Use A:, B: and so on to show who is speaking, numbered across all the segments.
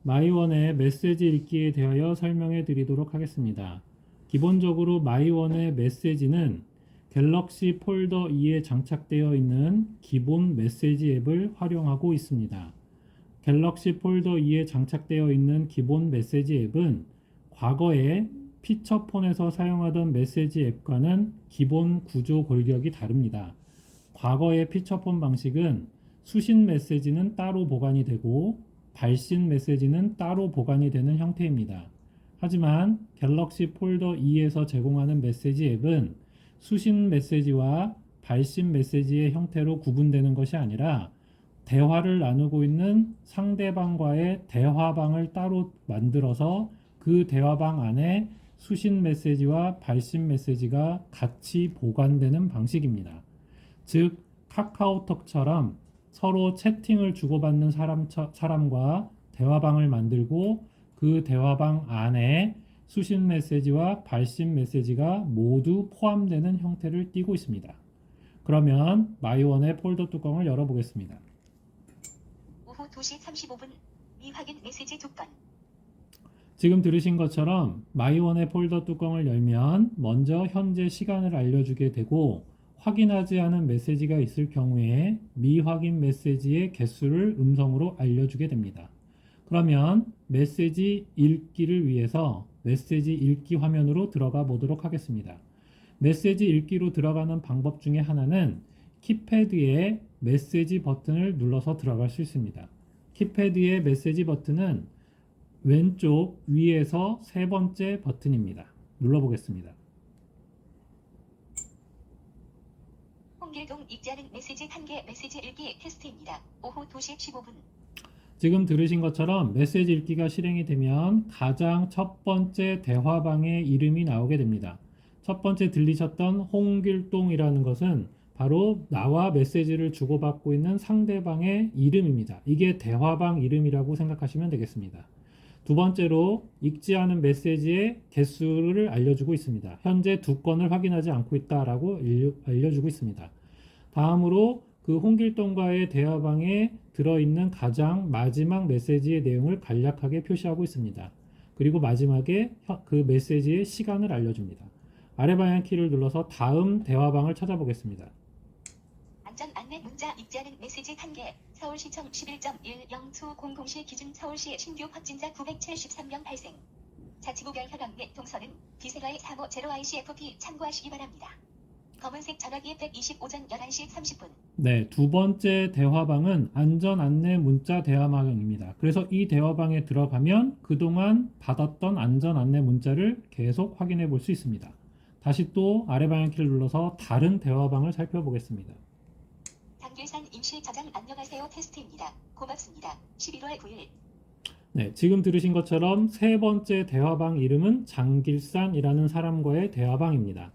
A: 마이원의 메시지 읽기에 대하여 설명해 드리도록 하겠습니다. 기본적으로 마이원의 메시지는 갤럭시 폴더 2에 장착되어 있는 기본 메시지 앱을 활용하고 있습니다. 갤럭시 폴더 2에 장착되어 있는 기본 메시지 앱은 과거에 피처폰에서 사용하던 메시지 앱과는 기본 구조 골격이 다릅니다. 과거의 피처폰 방식은 수신 메시지는 따로 보관이 되고 발신 메시지는 따로 보관이 되는 형태입니다. 하지만 갤럭시 폴더 2에서 제공하는 메시지 앱은 수신 메시지와 발신 메시지의 형태로 구분되는 것이 아니라 대화를 나누고 있는 상대방과의 대화방을 따로 만들어서 그 대화방 안에 수신 메시지와 발신 메시지가 같이 보관되는 방식입니다. 즉, 카카오톡처럼 서로 채팅을 주고받는 사람과 대화방을 만들고 그 대화방 안에 수신 메시지와 발신 메시지가 모두 포함되는 형태를 띠고 있습니다. 그러면 마이원의 폴더 뚜껑을 열어보겠습니다.
B: 오후 2시 35분 미확인 메시지 2건.
A: 지금 들으신 것처럼 마이원의 폴더 뚜껑을 열면 먼저 현재 시간을 알려주게 되고 확인하지 않은 메시지가 있을 경우에 미확인 메시지의 개수를 음성으로 알려주게 됩니다. 그러면 메시지 읽기를 위해서 메시지 읽기 화면으로 들어가 보도록 하겠습니다. 메시지 읽기로 들어가는 방법 중에 하나는 키패드에 메시지 버튼을 눌러서 들어갈 수 있습니다. 키패드의 메시지 버튼은 왼쪽 위에서 세 번째 버튼입니다. 눌러보겠습니다.
B: 홍길동 읽자는 메시지 1개 메시지 읽기 테스트입니다. 오후 2시 15분.
A: 지금 들으신 것처럼 메시지 읽기가 실행이 되면 가장 첫 번째 대화방의 이름이 나오게 됩니다. 첫 번째 들리셨던 홍길동이라는 것은 바로 나와 메시지를 주고받고 있는 상대방의 이름입니다. 이게 대화방 이름이라고 생각하시면 되겠습니다. 두 번째로 읽지 않은 메시지의 개수를 알려주고 있습니다. 현재 2건을 확인하지 않고 있다라고 알려주고 있습니다. 다음으로 그 홍길동과의 대화방에 들어있는 가장 마지막 메시지의 내용을 간략하게 표시하고 있습니다. 그리고 마지막에 그 메시지의 시간을 알려줍니다. 아래 방향 키를 눌러서 다음 대화방을 찾아보겠습니다.
B: 안전 안내 문자 읽자는 메시지 1개 서울시청 11.1020시 기준 서울시 신규 확진자 973명 발생. 자치구별 현황 및 동선은 비세라의 350ICFP 참고하시기 바랍니다. 검은색 전화기 120 오전 11시 30분.
A: 네, 두 번째 대화방은 안전 안내 문자 대화방입니다. 그래서 이 대화방에 들어가면 그동안 받았던 안전 안내 문자를 계속 확인해 볼 수 있습니다. 다시 또 아래 방향 키를 눌러서 다른 대화방을 살펴보겠습니다.
B: 장길산 임시 저장 안녕하세요 테스트입니다. 고맙습니다. 11월 9일.
A: 네, 지금 들으신 것처럼 세 번째 대화방 이름은 장길산이라는 사람과의 대화방입니다.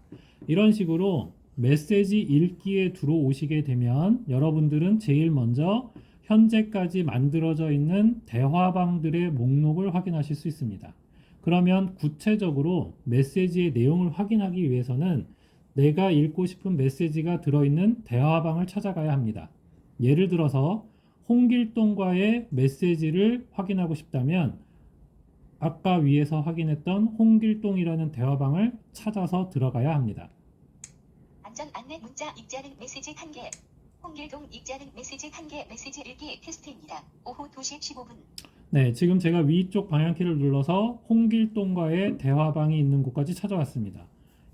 A: 이런 식으로 메시지 읽기에 들어오시게 되면 여러분들은 제일 먼저 현재까지 만들어져 있는 대화방들의 목록을 확인하실 수 있습니다. 그러면 구체적으로 메시지의 내용을 확인하기 위해서는 내가 읽고 싶은 메시지가 들어있는 대화방을 찾아가야 합니다. 예를 들어서 홍길동과의 메시지를 확인하고 싶다면 아까 위에서 확인했던 홍길동이라는 대화방을 찾아서 들어가야 합니다.
B: 안전 안내 문자 읽자는 메시지 1개. 홍길동 읽자는 메시지 1개 메시지 읽기 테스트입니다. 오후 2시 15분.
A: 네, 지금 제가 위쪽 방향키를 눌러서 홍길동과의 대화방이 있는 곳까지 찾아왔습니다.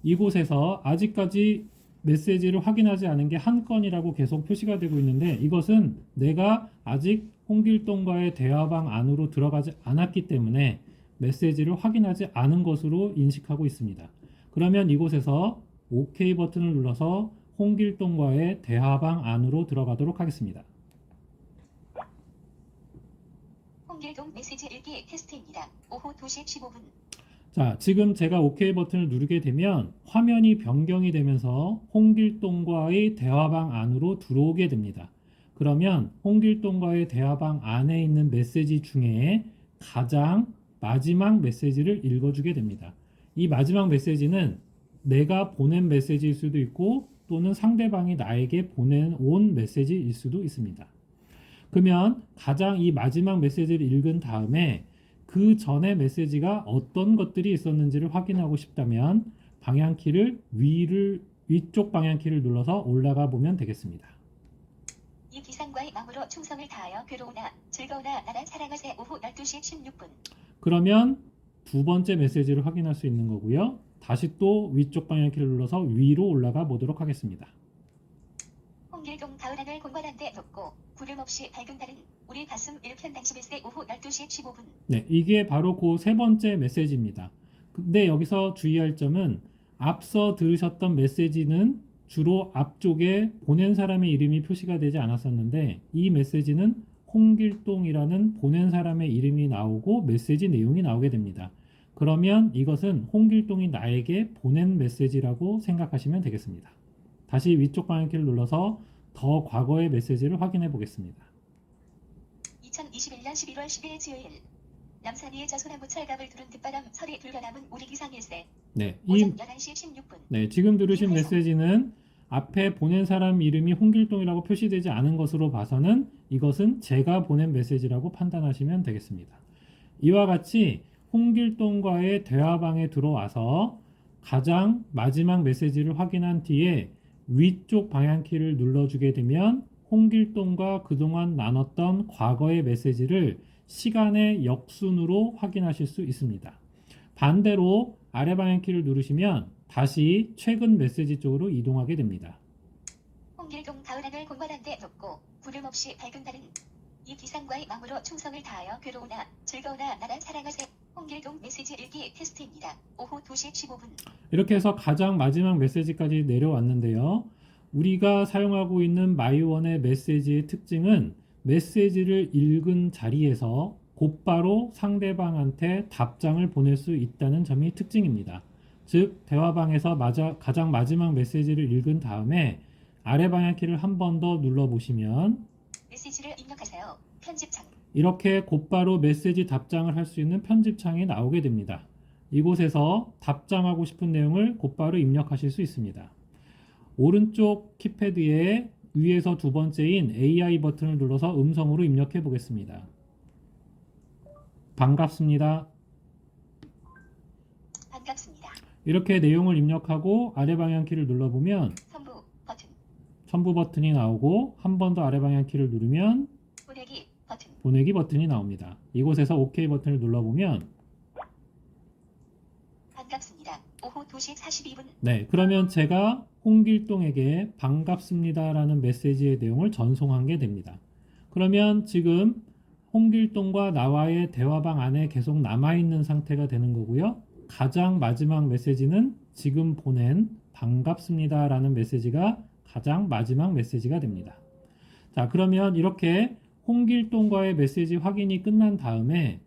A: 이곳에서 아직까지 메시지를 확인하지 않은 게 한 건이라고 계속 표시가 되고 있는데 이것은 내가 아직 홍길동과의 대화방 안으로 들어가지 않았기 때문에 메시지를 확인하지 않은 것으로 인식하고 있습니다. 그러면 이곳에서 OK 버튼을 눌러서 홍길동과의 대화방 안으로 들어가도록 하겠습니다.
B: 홍길동 메시지 읽기 테스트입니다. 오후 2시 15분.
A: 자, 지금 제가 OK 버튼을 누르게 되면 화면이 변경이 되면서 홍길동과의 대화방 안으로 들어오게 됩니다. 그러면 홍길동과의 대화방 안에 있는 메시지 중에 가장 마지막 메시지를 읽어주게 됩니다. 이 마지막 메시지는 내가 보낸 메시지일 수도 있고 또는 상대방이 나에게 보내온 메시지일 수도 있습니다. 그러면 가장 이 마지막 메시지를 읽은 다음에 그 전에 메시지가 어떤 것들이 있었는지를 확인하고 싶다면 방향키를 위쪽 방향키를 눌러서 올라가 보면 되겠습니다.
B: 이 기상과의 마음으로 충성을 다하여 괴로우나 즐거우나 나란 사랑하세. 오후 12시 16분.
A: 그러면 두 번째 메시지를 확인할 수 있는 거고요. 다시 또 위쪽 방향키를 눌러서 위로 올라가 보도록 하겠습니다.
B: 홍길동 가을 하늘 공활한데 높고 구름 없이 밝은 달은 우리 가슴 일편 당십일세. 오후 12시 15분.
A: 네, 이게 바로 그 세 번째 메시지입니다. 근데 여기서 주의할 점은 앞서 들으셨던 메시지는 주로 앞쪽에 보낸 사람의 이름이 표시가 되지 않았었는데 이 메시지는 홍길동이라는 보낸 사람의 이름이 나오고 메시지 내용이 나오게 됩니다. 그러면 이것은 홍길동이 나에게 보낸 메시지라고 생각하시면 되겠습니다. 다시 위쪽 방향키를 눌러서 더 과거의 메시지를 확인해 보겠습니다.
B: 2021년 11월 10일 수요일. 남산 위에 저 소나무 철갑을 두른 듣바람 설이 들려남은 우리 기상일세.
A: 네,
B: 오전 11시 16분.
A: 네, 지금 들으신 메시지는 앞에 보낸 사람 이름이 홍길동이라고 표시되지 않은 것으로 봐서는 이것은 제가 보낸 메시지라고 판단하시면 되겠습니다. 이와 같이 홍길동과의 대화방에 들어와서 가장 마지막 메시지를 확인한 뒤에 위쪽 방향키를 눌러주게 되면 홍길동과 그동안 나눴던 과거의 메시지를 시간의 역순으로 확인하실 수 있습니다. 반대로 아래 방향키를 누르시면 다시 최근 메시지 쪽으로 이동하게 됩니다.
B: 홍길동 가을 하늘 공활한데 높고 구름 없이 밝은 달은 이 기상과의 마음으로 충성을 다하여 괴로우나 즐거우나 나란 사랑하세. 홍길동 메시지 읽기 테스트입니다. 오후 2시 15분.
A: 이렇게 해서 가장 마지막 메시지까지 내려왔는데요. 우리가 사용하고 있는 마이원의 메시지의 특징은 메시지를 읽은 자리에서 곧바로 상대방한테 답장을 보낼 수 있다는 점이 특징입니다. 즉 대화방에서 가장 마지막 메시지를 읽은 다음에 아래 방향키를 한 번 더 눌러보시면
B: 메시지를 입력하세요. 편집창.
A: 이렇게 곧바로 메시지 답장을 할 수 있는 편집창이 나오게 됩니다. 이곳에서 답장하고 싶은 내용을 곧바로 입력하실 수 있습니다. 오른쪽 키패드에 위에서 두 번째인 AI 버튼을 눌러서 음성으로 입력해 보겠습니다. 반갑습니다.
B: 반갑습니다.
A: 이렇게 내용을 입력하고 아래 방향키를 눌러보면
B: 첨부 버튼.
A: 버튼이 나오고 한 번 더 아래 방향키를 누르면
B: 보내기 버튼.
A: 보내기 버튼이 나옵니다. 이곳에서 OK 버튼을 눌러보면
B: 반갑습니다. 오후 2시 42분.
A: 네, 그러면 제가 홍길동에게 반갑습니다라는 메시지의 내용을 전송한 게 됩니다. 그러면 지금 홍길동과 나와의 대화방 안에 계속 남아있는 상태가 되는 거고요. 가장 마지막 메시지는 지금 보낸 반갑습니다라는 메시지가 가장 마지막 메시지가 됩니다. 자, 그러면 이렇게 홍길동과의 메시지 확인이 끝난 다음에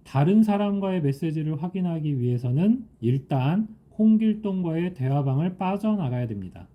A: 다른 사람과의 메시지를 확인하기 위해서는 일단 홍길동과의 대화방을 빠져나가야 됩니다.